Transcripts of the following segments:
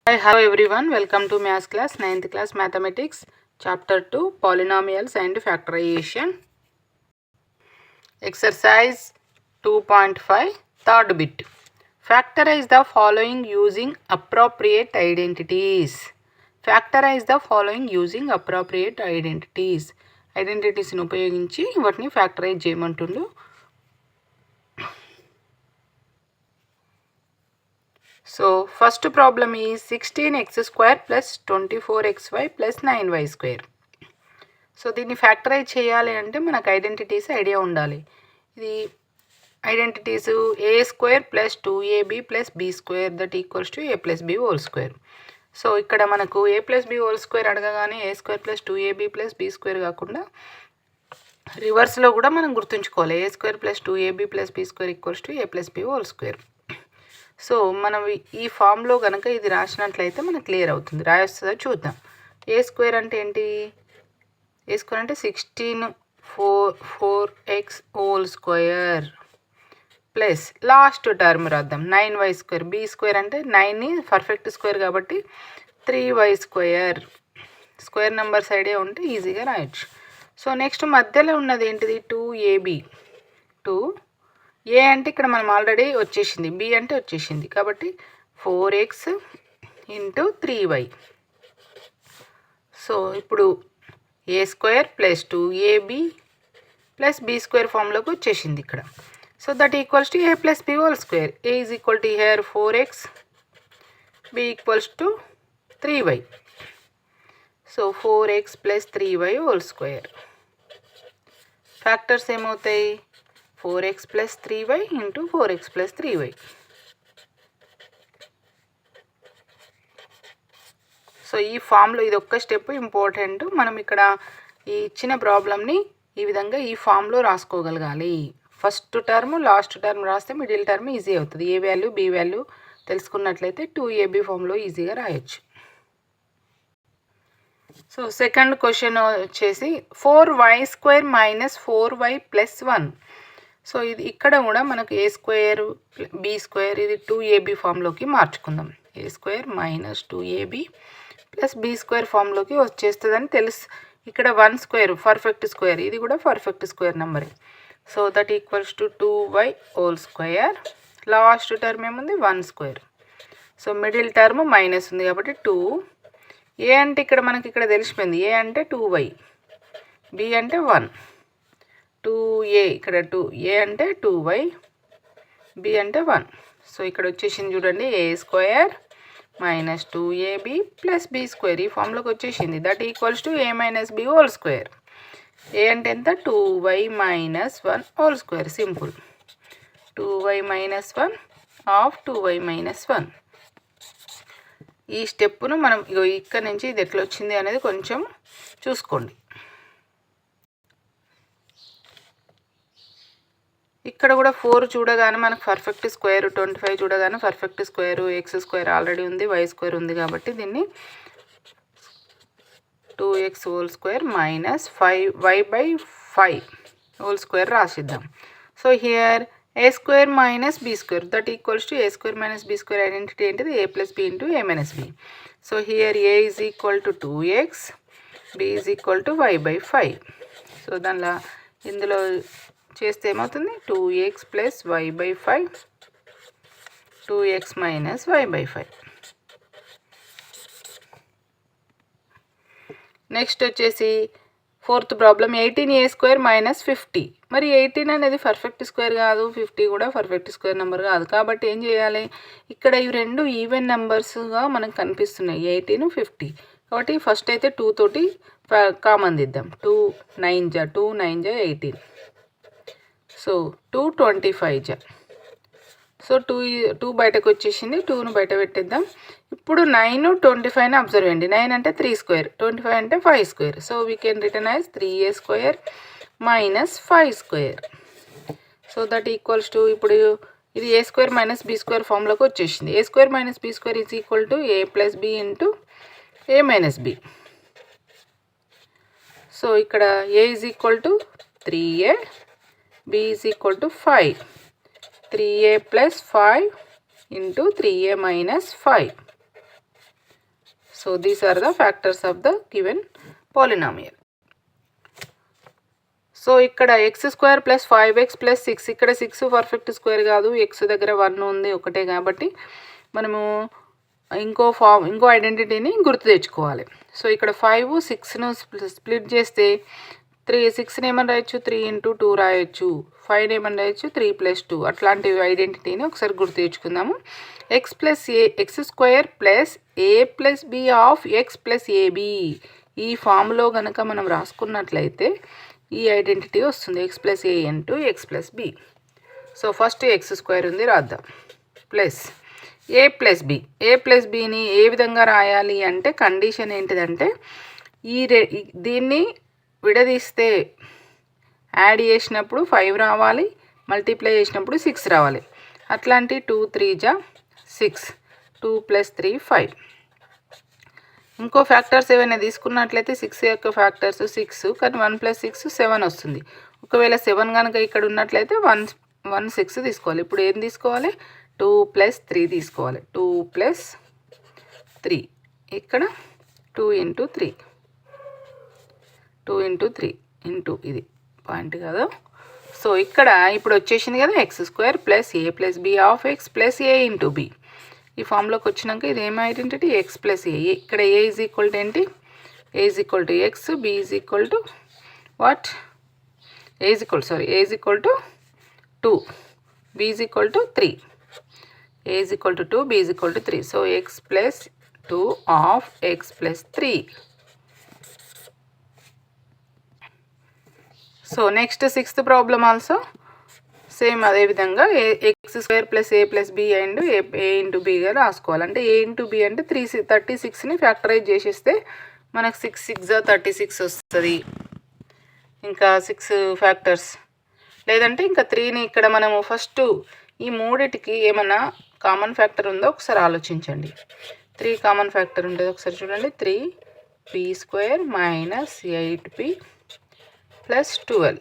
Hi, hello everyone. Welcome to Maths class, 9th class Mathematics, Chapter 2, Polynomials and Factorization. Exercise 2.5, third bit. Factorize the following using appropriate identities. Factorize the following using appropriate identities. Identities ని ఉపయోగించి వాటిని factorise చేయమంటుండు. So first problem is 16x square plus 24xy plus 9y square. So దీన్ని factorize చేయాలి అంటే మనకు identities idea ఉండాలి. ఇది identities A square plus 2ab plus B square that equals to A plus B whole square. So ఇక్కడ మనకు A plus B whole square అడగగానే A square plus 2ab plus B square కాకుండా రివర్స్లో కూడా మనం గుర్తుంచుకోవాలి. A square plus 2ab plus B square equals to A plus B whole square. So మనం ఈ ఫామ్లో కనుక ఇది రాసినట్లయితే మనకు క్లియర్ అవుతుంది. రాయొస్తుందో చూద్దాం. ఏ స్క్వేర్ అంటే ఏంటి? ఏ స్క్వేర్ అంటే 16 4x whole square plus last term రాద్దాం 9y స్క్వేర్. బీ స్క్వేర్ అంటే 9ని పర్ఫెక్ట్ స్క్వేర్ కాబట్టి 3y square. Square numbers idea ఉంటే ఈజీగా రాయొచ్చు. సో నెక్స్ట్ మధ్యలో ఉన్నది ఏంటిది? 2ab. 2 ఏ అంటే ఇక్కడ మనం ఆల్రెడీ వచ్చేసింది, బి అంటే వచ్చేసింది కాబట్టి 4x ఇంటూ 3y. సో ఇప్పుడు A square plus 2ab plus B square ఫామ్లోకి వచ్చేసింది ఇక్కడ. So that equals to A plus B whole square. A is equal to here 4x, B equals to 3y. So 4x plus 3y whole square. Factors ఏమవుతాయి? 4x plus 3y into 4x plus 3y. So ఈ ఫామ్లో ఇది ఒక్క step important. మనం ఇక్కడ ఈ ఇచ్చిన ప్రాబ్లమ్ని ఈ విధంగా ఈ ఫామ్లో రాసుకోగలగాలి. ఫస్ట్ టర్మ్ లాస్ట్ టర్మ్ రాస్తే మిడిల్ టర్మ్ ఈజీ అవుతుంది. ఏ వాల్యూ బి వాల్యూ తెలుసుకున్నట్లయితే 2ab ఫామ్లో ఈజీగా రాయొచ్చు. సో సెకండ్ క్వశ్చన్ వచ్చేసి 4y square minus 4y plus 1. So ఇది ఇక్కడ కూడా మనకు ఏ స్క్వేర్ బీ స్క్వేర్ ఇది 2ab ఫామ్లోకి మార్చుకుందాం. A square minus 2ab plus B square ఫామ్లోకి వచ్చేస్తుందని తెలుసు. ఇక్కడ 1 స్క్వేర్ పర్ఫెక్ట్ స్క్వేర్, ఇది కూడా పర్ఫెక్ట్ స్క్వేర్ నెంబరే. So that equals to 2y whole square. Last term ఏముంది? 1 square. So middle term minus ఉంది కాబట్టి 2. ఏ అంటే ఇక్కడ మనకి ఇక్కడ తెలిసిపోయింది. ఏ అంటే 2y, బి అంటే 1, 2a ఇక్కడ 2, ఏ అంటే 2y, బి అంటే 1. సో ఇక్కడ వచ్చేసింది చూడండి, A square minus 2ab plus B square ఈ ఫామ్లోకి వచ్చేసింది. That equals to A minus B whole square. A అంటే ఎంత? 2y minus 1 whole square. Simple. 2y minus 1 of 2y minus 1. ఈ స్టెప్ను మనం ఇక్కడ నుంచి ఇది ఎట్లా వచ్చింది అనేది కొంచెం చూసుకోండి. ఇక్కడ కూడా 4 చూడగానే మనకు పర్ఫెక్ట్ స్క్వేర్, 25 చూడగానే perfect square, X square already ఉంది, వై స్క్వేర్ ఉంది కాబట్టి దీన్ని 2x whole square minus 5y by 5 whole square రాసిద్దాం. So here A square minus B square that equals to A square minus B square identity ఏంటిది? A plus B into A minus B. So here A is equal to 2x, B is equal to y by 5. So దానిలో ఇందులో చేస్తే ఏమవుతుంది? 2x plus y by 5, 2x minus y by 5. Next వచ్చేసి fourth problem 18a square minus 50. మరి 18 అనేది perfect square కాదు, 50 కూడా perfect square number కాదు. కాబట్టి ఏం చేయాలి? ఇక్కడ ఇవి రెండు ఈవెన్ నెంబర్స్గా మనకు కనిపిస్తున్నాయి, 18, 50. కాబట్టి ఫస్ట్ అయితే 2 తోటి కామన్ దిద్దాం. 2 9 జా 2 9 జా 18. సో 2 25 జా. సో 2 బయటకు వచ్చేసింది, 2ను బయట పెట్టేద్దాం. ఇప్పుడు 9 25ని అబ్జర్వ్ చేయండి. 9 అంటే 3 స్క్వేర్, 25 అంటే 5 square. So we can return as 3a square minus 5 square. So that equals to ఇప్పుడు ఇది A square minus B square ఫామ్లోకి వచ్చేసింది. A square minus B square is equal to A plus B into A minus B. So ఇక్కడ A is equal to 3a, b is equal to 5. 3a plus 5 into 3a minus 5. So these are the factors of the given polynomial. So ఇక్కడ X square plus 5x plus 6, ఇక్కడ 6 perfect square కాదు, X దగ్గర 1 ఉంది ఒకటే, కాబట్టి మనము ఇంకో ఐడెంటిటీని గుర్తు తెచ్చుకోవాలి. సో ఇక్కడ 5 6ను స్ప్లిట్ చేస్తే 6ని ఏమని రాయొచ్చు, 3 × 2 రాయొచ్చు, 5ని ఏమని రాయొచ్చు, 3 + 2. అట్లాంటి ఐడెంటిటీని ఒకసారి గుర్తు తెచ్చుకుందాము. X square plus a plus b of X plus AB, ఈ ఫామ్లో కనుక మనం రాసుకున్నట్లయితే ఈ ఐడెంటిటీ వస్తుంది, X plus A into X plus B. So first X square ఉంది రాద్దాం, plus A plus B. A plus బిని ఏ విధంగా రాయాలి అంటే కండిషన్ ఏంటిదంటే దీన్ని విడదీస్తే యాడ్ చేసినప్పుడు 5 రావాలి, మల్టిప్లై చేసినప్పుడు 6 రావాలి. అట్లాంటి 2 3 = 6, 2 + 3 5. ఇంకో ఫ్యాక్టర్స్ ఏమైనా తీసుకున్నట్లయితే 6 యొక్క ఫ్యాక్టర్స్ 6, కానీ 1 + 6 7 వస్తుంది. ఒకవేళ 7 కనుక ఇక్కడ ఉన్నట్లయితే 1 6 తీసుకోవాలి. ఇప్పుడు ఏం తీసుకోవాలి, 2 + 3 తీసుకోవాలి. 2 + 3, ఇక్కడ 2 × 3, 2 × 3 ఇంటూ ఇది పాయింట్ కదా. సో ఇక్కడ ఇప్పుడు వచ్చేసింది కదా, X square plus A plus B of X plus A into B. ఈ ఫామ్లోకి వచ్చినాక ఇది ఏం ఐడెంటిటీ, ఎక్స్ ప్లస్ ఏ. ఇక్కడ ఏ ఈజ్ ఈక్వల్ టు ఏంటి, A is equal to X, B is equal to what, A is equal to 2, B is equal to 3. A is equal to 2, B is equal to 3. So X plus 2 of X plus 3. So next 6th problem also same అదే విధంగా X square plus A plus B and A into బిగా రాసుకోవాలి. అంటే ఏ into B అంటే 36ని factorise చేసేస్తే మనకు 6 6 36 వస్తుంది. ఇంకా 6 ఫ్యాక్టర్స్, లేదంటే ఇంకా 3ని ఇక్కడ మనము ఫస్ట్ ఈ మూడిటికి ఏమన్నా కామన్ ఫ్యాక్టర్ ఉందో ఒకసారి ఆలోచించండి. 3 కామన్ ఫ్యాక్టర్ ఉంటుంది, ఒకసారి చూడండి. 3p² - 8p + 12.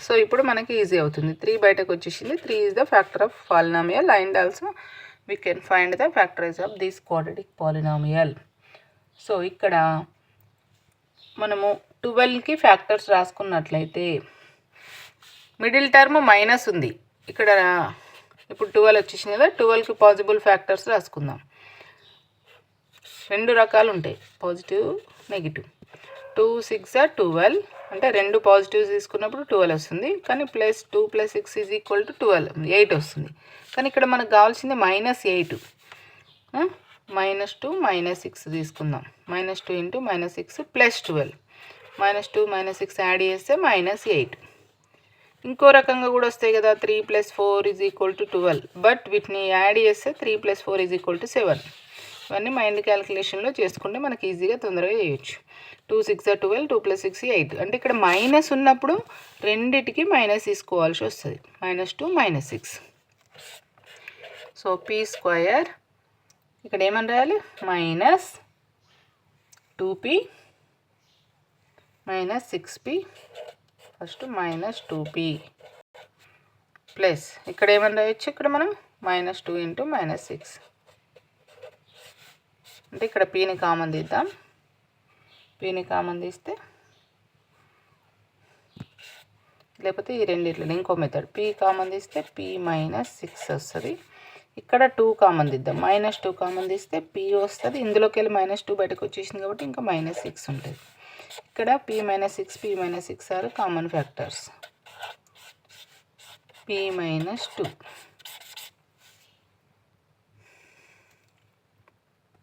సో ఇప్పుడు మనకి ఈజీ అవుతుంది, 3 బయటకు వచ్చేసింది. 3 is the factor of polynomial and also we can find the factorise of this quadratic polynomial. So ఇక్కడ మనము 12కి ఫ్యాక్టర్స్ రాసుకున్నట్లయితే మిడిల్ టర్మ్ మైనస్ ఉంది ఇక్కడ, ఇప్పుడు 12 వచ్చేసింది కదా, 12కి పాసిబుల్ ఫ్యాక్టర్స్ రాసుకుందాం. 2 రకాలు ఉంటాయి, పాజిటివ్ నెగిటివ్. 2 6 = 12, అంటే 2 పాజిటివ్స్ తీసుకున్నప్పుడు 12 వస్తుంది, కానీ +2 + 6 = 12, 8 వస్తుంది. కానీ ఇక్కడ మనకు కావాల్సింది -8, -2 -6 తీసుకుందాం. -2 × -6 + 12, -2 -6 యాడ్ చేస్తే -8. ఇంకో రకంగా కూడా వస్తాయి కదా, 3 + 4 = 12, బట్ వీటిని యాడ్ చేస్తే 3 + 4 = 7. ఇవన్నీ మైండ్ క్యాలిక్యులేషన్లో చేసుకుంటే మనకి ఈజీగా తొందరగా చేయొచ్చు. 2 6 = 12, 2 + 6 = 8. అంటే ఇక్కడ మైనస్ ఉన్నప్పుడు రెండిటికి మైనస్ తీసుకోవాల్సి వస్తుంది, -2 -6. సో p² ఇక్కడ ఏమని రాయాలి, -2p - 6p, first -2p plus ఇక్కడ ఏమని రాయొచ్చు, ఇక్కడ మనం -2 × -6. అంటే ఇక్కడ pని కామన్ తీద్దాం. pని కామన్ తీస్తే, లేకపోతే ఈ రెండిట్లో ఇంకో మెథడ్, p కామన్ తీస్తే p - 6 వస్తుంది. ఇక్కడ 2 కామన్ తీద్దాం, -2 కామన్ తీస్తే p వస్తుంది. ఇందులోకి వెళ్ళి -2 బయటకు వచ్చేసింది కాబట్టి ఇంకా -6 ఉంటుంది. ఇక్కడ p - 6 p - 6 are common factors. p - 2